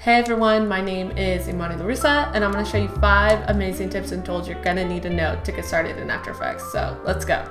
Hey everyone, my name is Imani Larissa, and I'm going to show you 5 amazing tips and tools you're going to need to know to get started in After Effects. So let's go.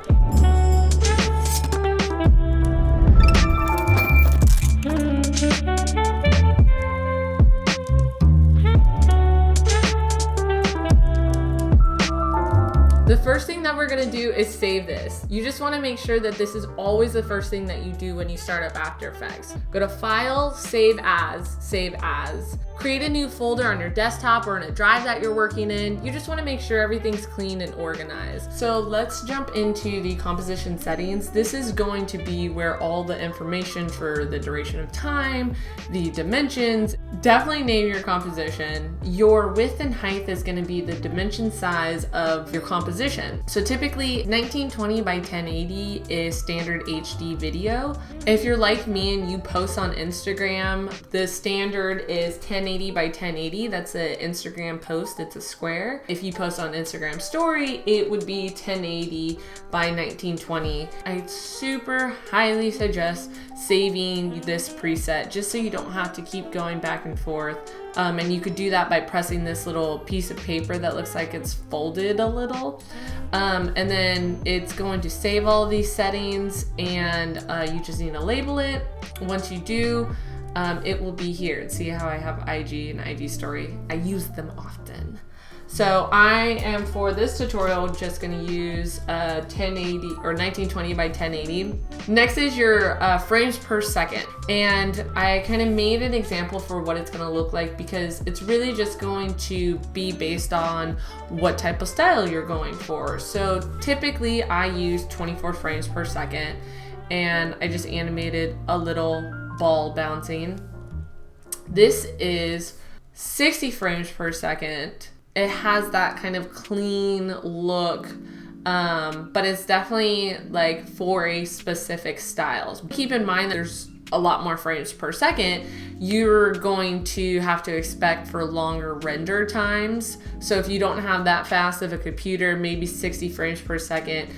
The first thing that we're gonna do is save this. You just wanna make sure that this is always the first thing that you do when you start up After Effects. Go to File, Save As. Create a new folder on your desktop or in a drive that you're working in. You just wanna make sure everything's clean and organized. So let's jump into the composition settings. This is going to be where all the information for the duration of time, the dimensions, definitely name your composition. Your width and height is gonna be the dimension size of your composition. So typically 1920 by 1080 is standard HD video. If you're like me and you post on Instagram, the standard is 1080 by 1080. That's an Instagram post, it's a square. If you post on Instagram story, it would be 1080 by 1920. I super highly suggest saving this preset just so you don't have to keep going back and forth. And you could do that by pressing this little piece of paper that looks like it's folded a little. And then it's going to save all of these settings, and you just need to label it. Once you do, it will be here. See how I have IG and IG story? I use them often. So I am, for this tutorial, just gonna use 1080 or 1920 by 1080. Next is your frames per second. And I kind of made an example for what it's gonna look like because it's really just going to be based on what type of style you're going for. So typically I use 24 frames per second, and I just animated a little ball bouncing. This is 60 frames per second. It has that kind of clean look, but it's definitely like for a specific style. Keep in mind there's a lot more frames per second. You're going to have to expect for longer render times. So if you don't have that fast of a computer, maybe 60 frames per second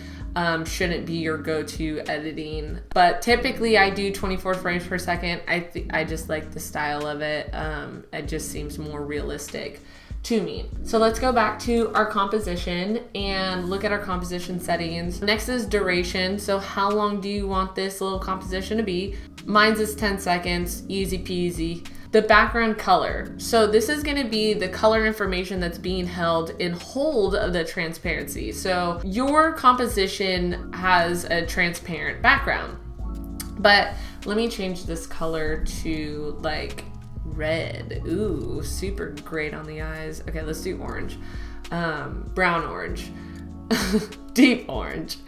shouldn't be your go-to editing. But typically I do 24 frames per second. I just like the style of it. It just seems more realistic to me. So let's go back to our composition and look at our composition settings. Next is duration. So how long do you want this little composition to be? Mine's is 10 seconds, easy peasy. The background color. So this is gonna be the color information that's being held in hold of the transparency. So your composition has a transparent background, but let me change this color to like red. Ooh, super great on the eyes. Okay, let's do orange. Brown orange. Deep orange.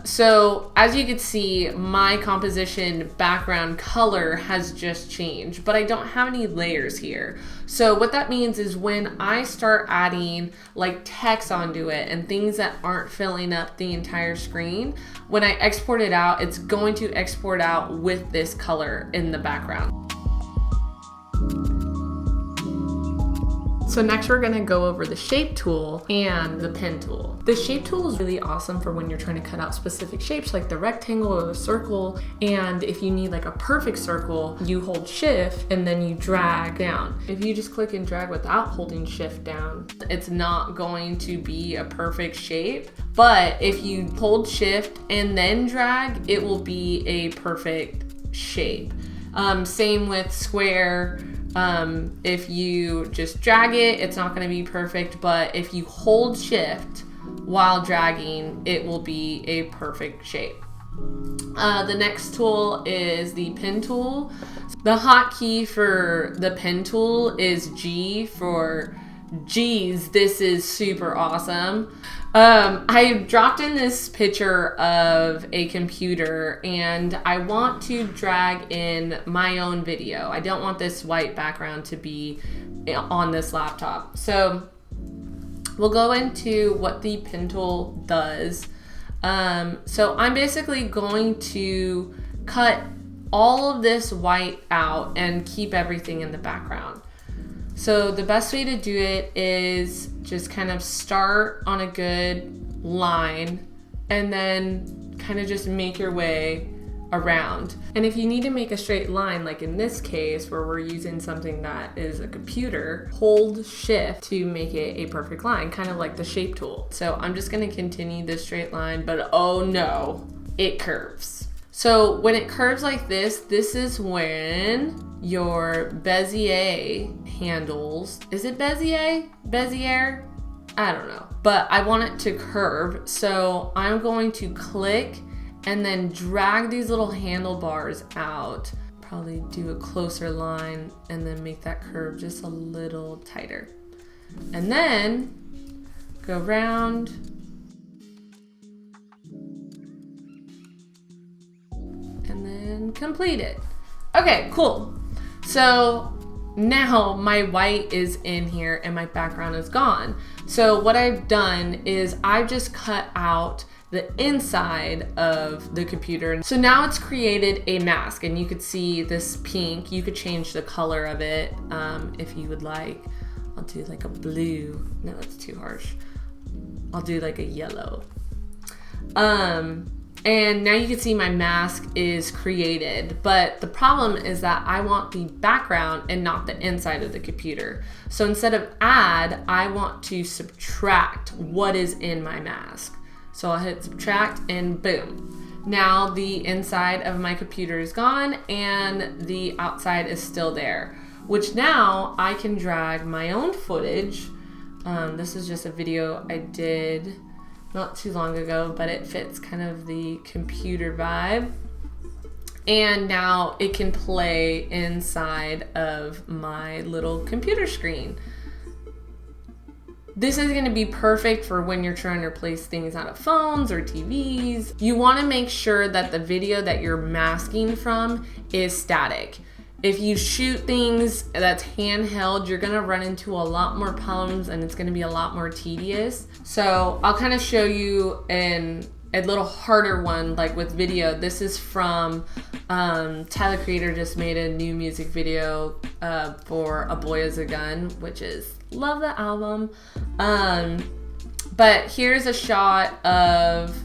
So as you can see, my composition background color has just changed, but I don't have any layers here. So what that means is when I start adding like text onto it and things that aren't filling up the entire screen, when I export it out, it's going to export out with this color in the background. So next we're gonna go over the shape tool and the pen tool. The shape tool is really awesome for when you're trying to cut out specific shapes like the rectangle or the circle. And if you need like a perfect circle, you hold shift and then you drag down. If you just click and drag without holding shift down, it's not going to be a perfect shape. But if you hold shift and then drag, it will be a perfect shape. Same with square. If you just drag it, it's not going to be perfect, but if you hold shift while dragging, it will be a perfect shape. The next tool is the pen tool. The hotkey for the pen tool is G for geez, this is super awesome. I dropped in this picture of a computer and I want to drag in my own video. I don't want this white background to be on this laptop. So we'll go into what the pen tool does. So I'm basically going to cut all of this white out and keep everything in the background. So the best way to do it is just kind of start on a good line and then kind of just make your way around. And if you need to make a straight line, like in this case where we're using something that is a computer, hold shift to make it a perfect line, kind of like the shape tool. So I'm just gonna continue this straight line, but oh no, it curves. So when it curves like this is when your Bezier handles, is it Bezier? Bezier? I don't know, but I want it to curve. So I'm going to click and then drag these little handlebars out. Probably do a closer line and then make that curve just a little tighter. And then go around. And then complete it. Okay, cool. So now my white is in here and my background is gone. So what I've done is I've just cut out the inside of the computer. So now it's created a mask, and you could see this pink. You could change the color of it if you would like. I'll do like a blue. No, that's too harsh. I'll do like a yellow. And now you can see my mask is created, but the problem is that I want the background and not the inside of the computer. So instead of add, I want to subtract what is in my mask. So I'll hit subtract and boom. Now the inside of my computer is gone and the outside is still there, which now I can drag my own footage. This is just a video I did not too long ago, but it fits kind of the computer vibe. And now it can play inside of my little computer screen. This is going to be perfect for when you're trying to replace things out of phones or TVs. You want to make sure that the video that you're masking from is static. If you shoot things that's handheld, you're gonna run into a lot more problems and it's gonna be a lot more tedious. So I'll kind of show you a little harder one, like with video. This is from Tyler Creator just made a new music video for A Boy Is a Gun, which is, love the album. But here's a shot of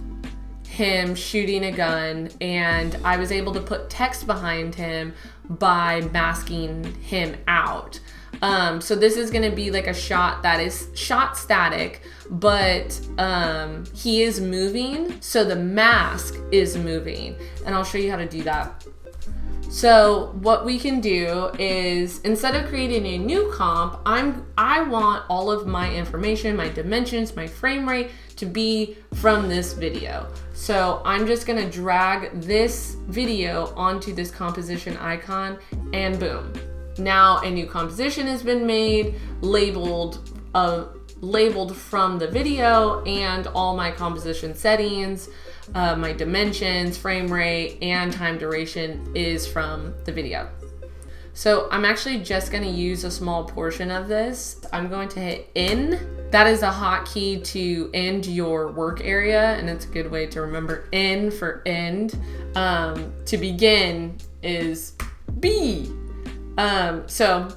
him shooting a gun, and I was able to put text behind him by masking him out. So this is gonna be like a shot that is shot static, but he is moving, so the mask is moving, and I'll show you how to do that. So what we can do is, instead of creating a new comp, I want all of my information, my dimensions, my frame rate to be from this video. So I'm just gonna drag this video onto this composition icon, and boom. Now a new composition has been made, labeled from the video, and all my composition settings, my dimensions, frame rate, and time duration is from the video. So I'm actually just gonna use a small portion of this. I'm going to hit N. That is a hotkey to end your work area, and it's a good way to remember N for end. To begin is B. So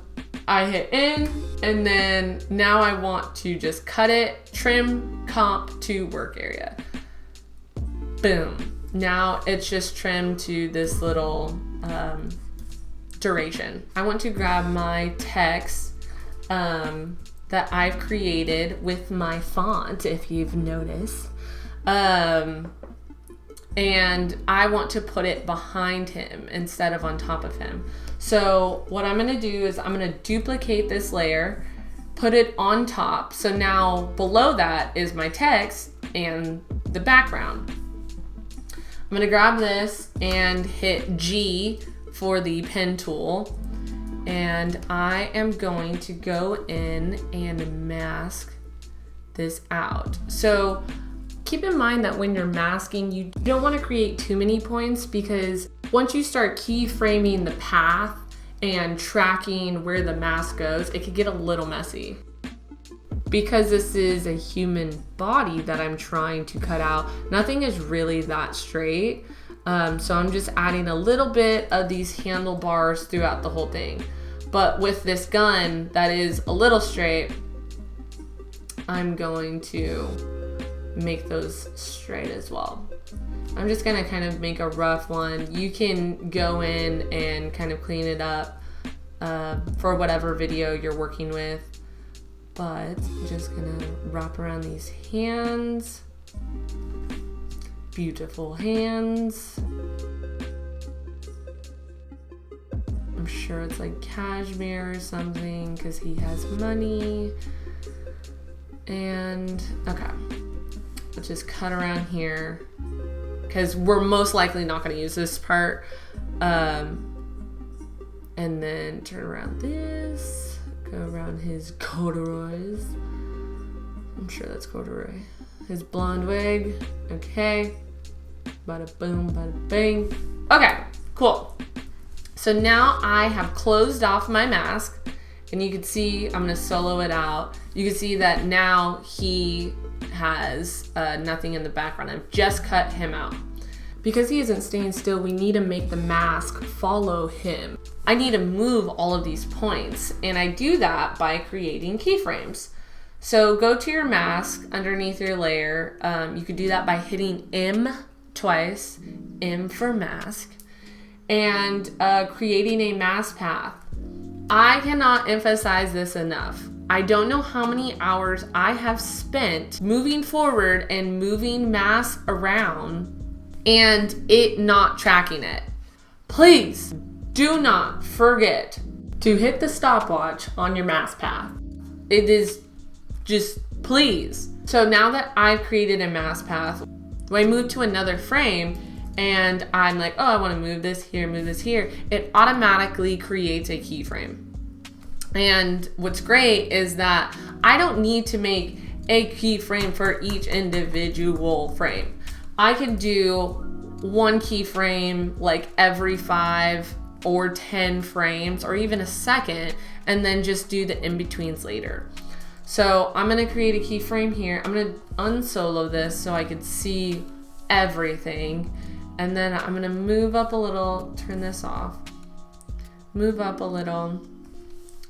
I hit N, and then now I want to just cut it, trim comp to work area. Boom. Now it's just trimmed to this little duration. I want to grab my text that I've created with my font, if you've noticed. And I want to put it behind him instead of on top of him. So what I'm gonna do is I'm gonna duplicate this layer, put it on top. So now below that is my text and the background. I'm gonna grab this and hit G for the pen tool. And I am going to go in and mask this out. So keep in mind that when you're masking, you don't want to create too many points, because once you start keyframing the path and tracking where the mask goes, it could get a little messy. Because this is a human body that I'm trying to cut out, nothing is really that straight. So I'm just adding a little bit of these handlebars throughout the whole thing. But with this gun that is a little straight, I'm going to make those straight as well. I'm just gonna kind of make a rough one. You can go in and kind of clean it up for whatever video you're working with. But I'm just gonna wrap around these hands. Beautiful hands. I'm sure it's like cashmere or something because he has money. And okay, let's just cut around here because we're most likely not going to use this part. And then turn around this, go around his corduroys. I'm sure that's corduroy. His blonde wig. Okay. Bada boom, bada bing. Okay, cool. So now I have closed off my mask, and you can see, I'm gonna solo it out. You can see that now he has nothing in the background. I've just cut him out. Because he isn't staying still, we need to make the mask follow him. I need to move all of these points, and I do that by creating keyframes. So go to your mask underneath your layer. You could do that by hitting M twice, M for mask, and creating a mask path. I cannot emphasize this enough. I don't know how many hours I have spent moving forward and moving masks around and it not tracking it. Please do not forget to hit the stopwatch on your mask path. It is just, please. So now that I've created a mask path, when I move to another frame and I'm like, oh, I want to move this here, it automatically creates a keyframe. And what's great is that I don't need to make a keyframe for each individual frame. I can do one keyframe like every 5 or 10 frames or even a second, and then just do the in-betweens later. So I'm gonna create a keyframe here. I'm gonna unsolo this so I could see everything. And then I'm gonna move up a little, turn this off, move up a little,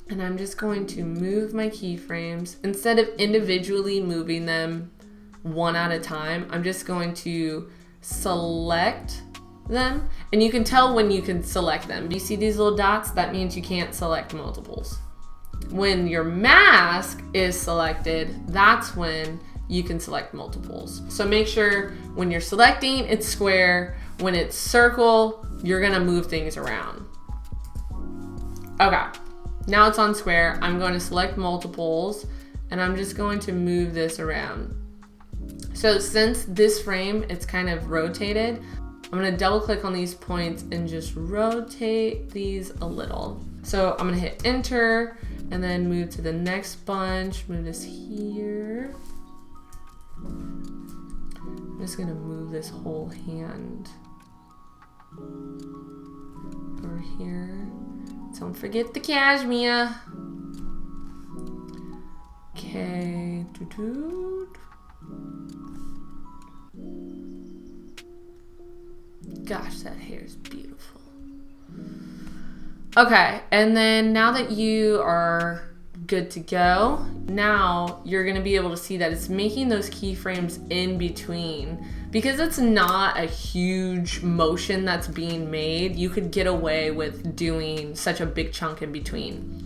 and I'm just going to move my keyframes. Instead of individually moving them one at a time, I'm just going to select them. And you can tell when you can select them. You see these little dots? That means you can't select multiples. When your mask is selected, that's when you can select multiples. So make sure when you're selecting, it's square. When it's circle, you're gonna move things around. Okay, now it's on square. I'm going to select multiples and I'm just going to move this around. So since this frame, it's kind of rotated, I'm gonna double click on these points and just rotate these a little. So I'm gonna hit enter and then move to the next bunch, move this here. I'm just gonna move this whole hand over here. Don't forget the cashmere. Okay. Gosh, that hair is beautiful. Okay, and then now that you are good to go, now you're gonna be able to see that it's making those keyframes in between. Because it's not a huge motion that's being made, you could get away with doing such a big chunk in between.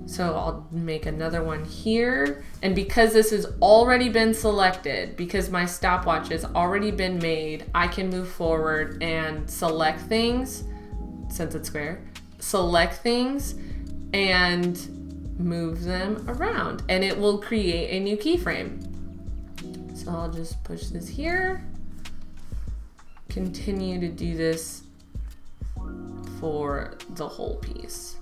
So I'll make another one here. And because this has already been selected, because my stopwatch has already been made, I can move forward and select things, since it's square, select things and move them around, and it will create a new keyframe. So I'll just push this here, continue to do this for the whole piece.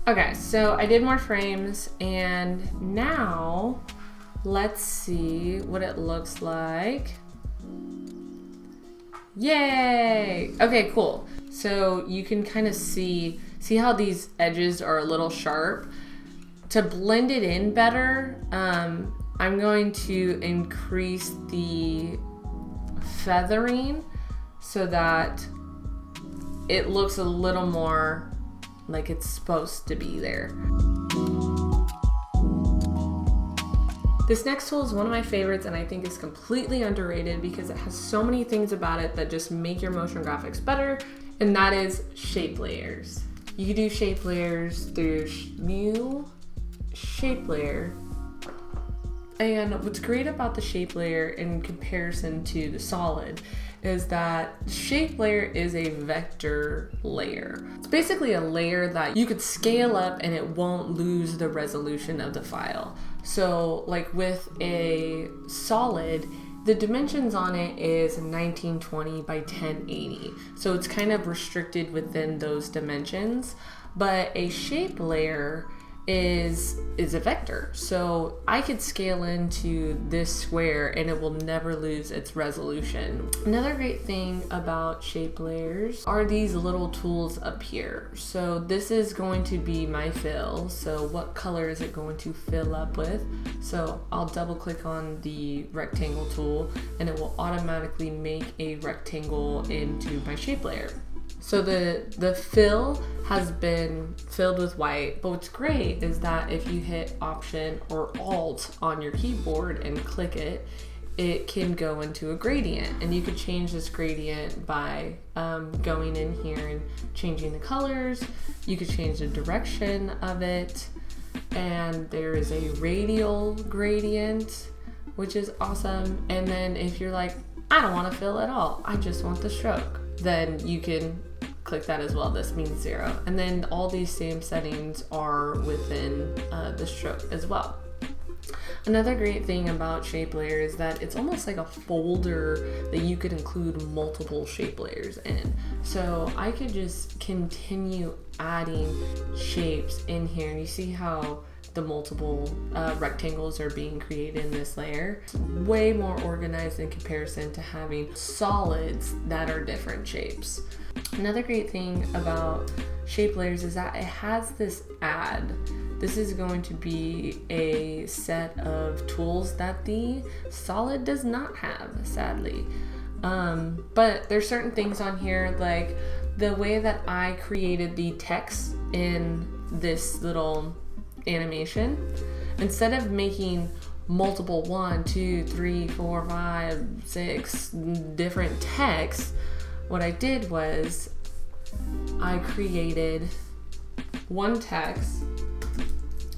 Okay, so I did more frames, and now let's see what it looks like. Yay! Okay, cool. So you can kind of see how these edges are a little sharp. To blend it in better, I'm going to increase the feathering so that it looks a little more like it's supposed to be there. This next tool is one of my favorites, and I think is completely underrated because it has so many things about it that just make your motion graphics better, and that is shape layers. You can do shape layers through new shape layer. And what's great about the shape layer in comparison to the solid is that shape layer is a vector layer. It's basically a layer that you could scale up and it won't lose the resolution of the file. So like with a solid, the dimensions on it is 1920 by 1080. So it's kind of restricted within those dimensions, but a shape layer is a vector. So I could scale into this square and it will never lose its resolution. Another great thing about shape layers are these little tools up here. So this is going to be my fill. So what color is it going to fill up with? So I'll double click on the rectangle tool and it will automatically make a rectangle into my shape layer. So the fill has been filled with white, but what's great is that if you hit Option or Alt on your keyboard and click it, it can go into a gradient, and you could change this gradient by going in here and changing the colors. You could change the direction of it, and there is a radial gradient, which is awesome. And then if you're like, I don't want to fill at all, I just want the stroke, then you can click that as well. This means 0. And then all these same settings are within the stroke as well. Another great thing about shape layer is that it's almost like a folder that you could include multiple shape layers in. So I could just continue adding shapes in here, and you see how the multiple rectangles are being created in this layer. It's way more organized in comparison to having solids that are different shapes. Another great thing about shape layers is that it has this add. This is going to be a set of tools that the solid does not have, sadly. But there's certain things on here, like the way that I created the text in this little animation. Instead of making multiple 1, 2, 3, 4, 5, 6 different texts, what I did was I created one text.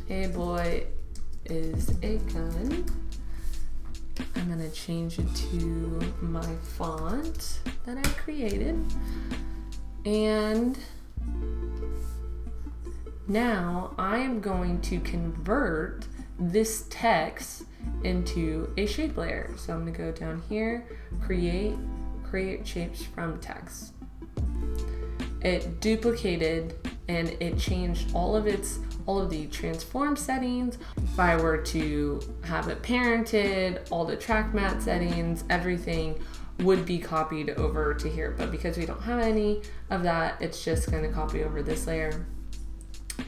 A boy is a gun. I'm gonna change it to my font that I created. And now I am going to convert this text into a shape layer. So I'm gonna go down here, create shapes from text. It duplicated and it changed all of the transform settings. If I were to have it parented, all the track mat settings, everything would be copied over to here. But because we don't have any of that, it's just going to copy over this layer.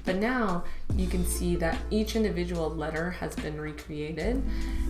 But now you can see that each individual letter has been recreated.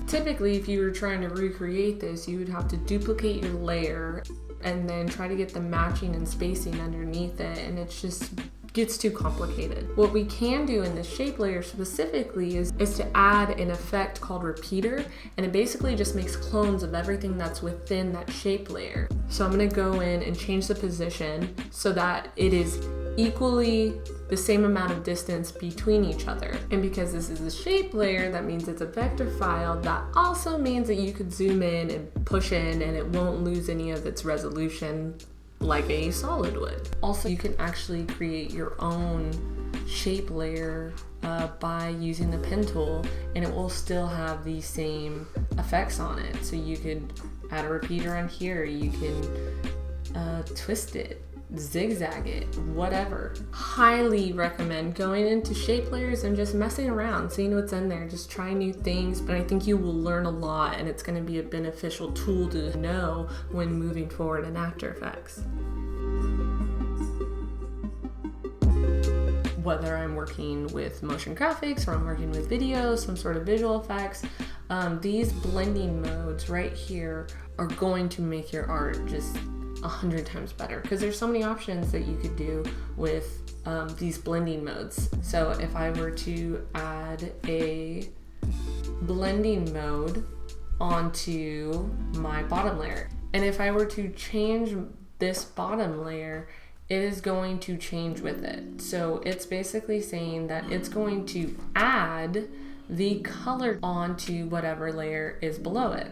Typically, if you were trying to recreate this, you would have to duplicate your layer and then try to get the matching and spacing underneath it, and it just gets too complicated. What we can do in this shape layer specifically is to add an effect called repeater, and it basically just makes clones of everything that's within that shape layer. So I'm gonna go in and change the position so that it is equally the same amount of distance between each other. And because this is a shape layer, that means it's a vector file. That also means that you could zoom in and push in and it won't lose any of its resolution like a solid would. Also, you can actually create your own shape layer by using the pen tool, and it will still have the same effects on it. So you could add a repeater on here, you can twist it, zigzag it, whatever. Highly recommend going into shape layers and just messing around, seeing what's in there, just trying new things. But I think you will learn a lot, and it's going to be a beneficial tool to know when moving forward in After Effects. Whether I'm working with motion graphics or I'm working with video, some sort of visual effects, these blending modes right here are going to make your art just 100 times better because there's so many options that you could do with these blending modes. So if I were to add a blending mode onto my bottom layer, and if I were to change this bottom layer, it is going to change with it. So it's basically saying that it's going to add the color onto whatever layer is below it.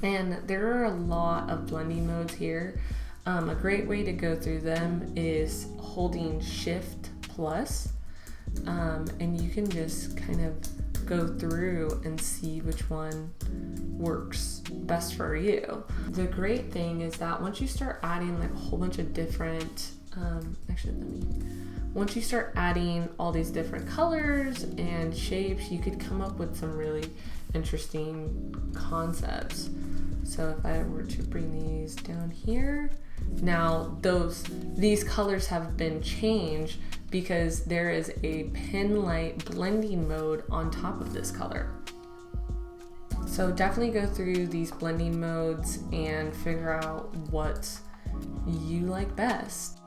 And there are a lot of blending modes here. A great way to go through them is holding Shift plus, and you can just kind of go through and see which one works best for you. The great thing is that once you start adding like a whole bunch of different, once you start adding all these different colors and shapes, you could come up with some really interesting concepts. So if I were to bring these down here, now these colors have been changed because there is a pen light blending mode on top of this color. So definitely go through these blending modes and figure out what you like best.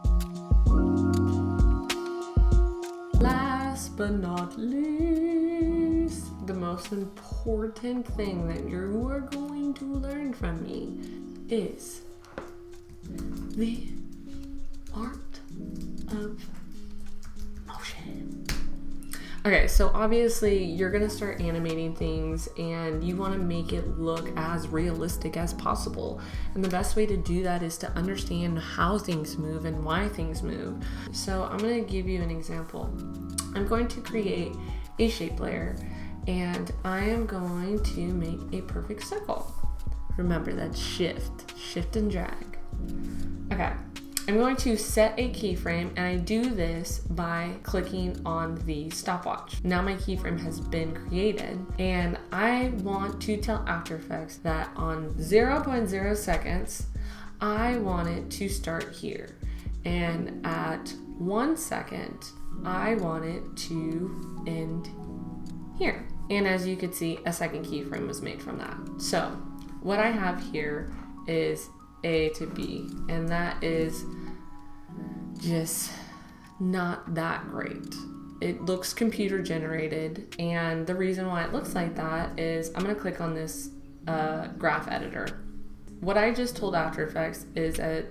Last but not least, the most important thing that you are going to learn from me is the art of motion. Okay, so obviously you're gonna start animating things and you wanna make it look as realistic as possible. And the best way to do that is to understand how things move and why things move. So I'm gonna give you an example. I'm going to create a shape layer and I am going to make a perfect circle. Remember, that's shift and drag. Okay, I'm going to set a keyframe, and I do this by clicking on the stopwatch. Now my keyframe has been created, and I want to tell After Effects that on 0.0 seconds, I want it to start here. And at 1 second, I want it to end here. And as you can see, a second keyframe was made from that. So what I have here is A to B, and that is just not that great. It looks computer generated, and the reason why it looks like that is I'm gonna click on this graph editor. What I just told After Effects is at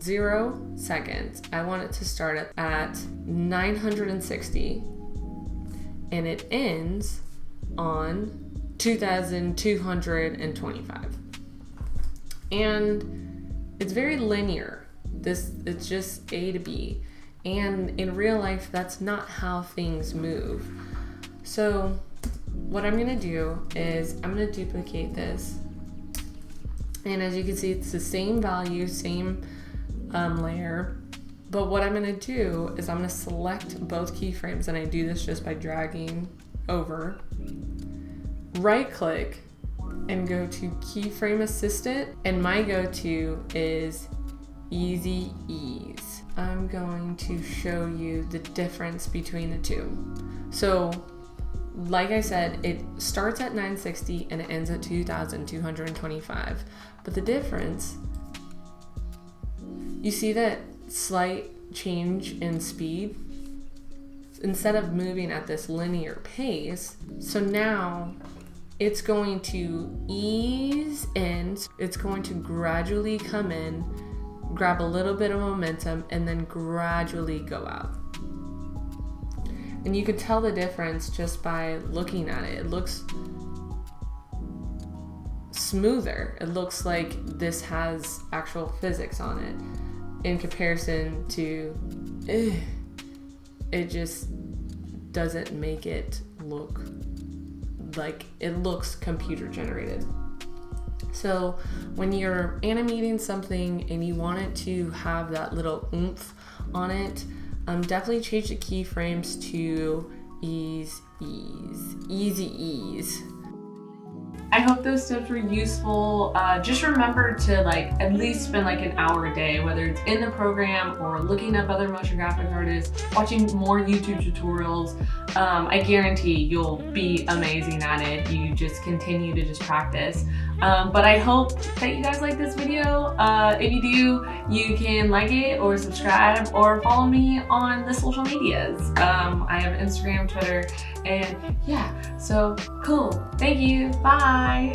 0 seconds, I want it to start at 960, and it ends on 2225. And it's very linear. It's just A to B. And in real life, that's not how things move. So what I'm gonna do is I'm gonna duplicate this. And as you can see, it's the same value, same layer. But what I'm gonna do is I'm gonna select both keyframes, and I do this just by dragging over, right click, and go to Keyframe Assistant, and my go-to is Easy Ease. I'm going to show you the difference between the two. So, like I said, it starts at 960 and it ends at 2225. But the difference, you see that slight change in speed? Instead of moving at this linear pace, so now it's going to ease in, it's going to gradually come in, grab a little bit of momentum, and then gradually go out. And you can tell the difference just by looking at it. It looks smoother. It looks like this has actual physics on it in comparison to, it just doesn't make it look like it looks computer generated. So when you're animating something and you want it to have that little oomph on it, definitely change the keyframes to easy ease. I hope those tips were useful. Just remember to at least spend an hour a day, whether it's in the program or looking up other motion graphic artists, watching more YouTube tutorials. I guarantee you'll be amazing at it. You just continue to just practice. But I hope that you guys like this video. If you do, you can like it or subscribe or follow me on the social medias. I have Instagram, Twitter, and yeah, so cool. Thank you. Bye.